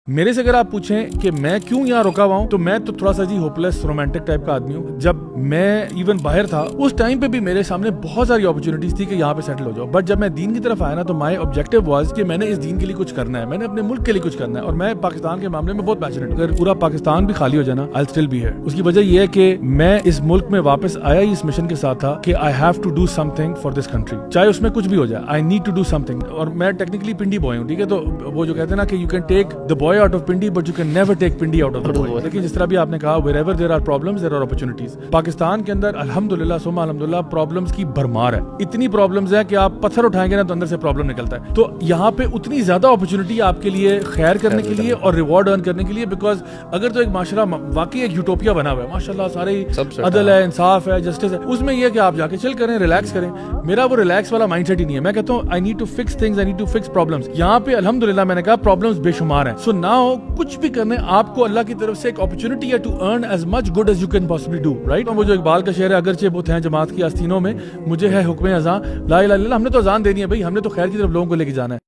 میرے سے اگر آپ پوچھیں کہ میں کیوں یہاں رکا ہوا ہوں تو میں تو تھوڑا سا ہوپلیس رومانٹک ٹائپ کا آدمی ہوں. جب میں ایون باہر تھا اس ٹائم پہ بھی میرے سامنے بہت ساری اپرچونیٹیز تھی کہ یہاں پہ سیٹل ہو جاؤ, بٹ جب میں دین کی طرف آیا نا تو مائی آبجیکٹو واز کہ میں نے اس دین کے لیے کچھ کرنا ہے, میں نے اپنے ملک کے لیے کچھ کرنا ہے. اور میں پاکستان کے معاملے میں بہت پیشنیٹ ہوں. اگر پورا پاکستان بھی خالی ہو جائے نا آئی اسٹل بی ہیئر. اس کی وجہ یہ ہے کہ میں اس ملک میں واپس آیا ہی اس مشن کے ساتھ تھا کہ I have to do something for this country, چاہے اس میں کچھ بھی ہو جائے. I need to do something. اور میں ٹیکنیکلی پنڈی بوائے ہوں, ٹھیک ہے, تو وہ جو کہتے ہیں نا کہ you can take the boy out of Pindi but you can never take Pindi out of the boy. لیکن جس طرح بھی آپ نے کہا wherever there are problems there are opportunities. Pakistan کے اندر الحمدللہ ثم الحمدللہ پرابلمس کی بھرمار ہے. اتنی پرابلمس ہے کہ آپ پتھر اٹھائیں گے نا تو اندر سے پرابلم نکلتا ہے. تو یہاں پہ اتنی زیادہ اپرچونٹی آپ کے لیے خیر کرنے کے لیے اور ریوارڈ ارن کرنے کے لیے, بیکاز اگر تو ایک معاشرہ واقعی ایک یوٹوپیا بنا ہوا ہے ماشاءاللہ, سارے عدل ہے, انصاف ہے, جسٹس ہے, اس میں یہ کہ آپ جا کے چل کریں, ریلیکس کریں. میرا وہ ریلیکس والا مائنڈ سیٹ ہی نہیں ہے. میں کہتا ہوں I need to fix things, I need to fix problems. یہاں پہ الحمدللہ میں نے کہا پرابلمس بے شمار ہیں. سو ناؤ کچھ بھی کرنے آپ کو اللہ کی طرف سے ایک اپرچونٹی ہے to earn as much good as you can possibly do, right. وہ جو اقبال کا شعر ہے, اگرچہ بہت ہیں جماعت کی آستینوں میں, مجھے ہے حکم اذان لا الہ الا اللہ. ہم نے تو اذان دینی ہے بھائی, ہم نے تو خیر کی طرف لوگوں کو لے کے جانا ہے.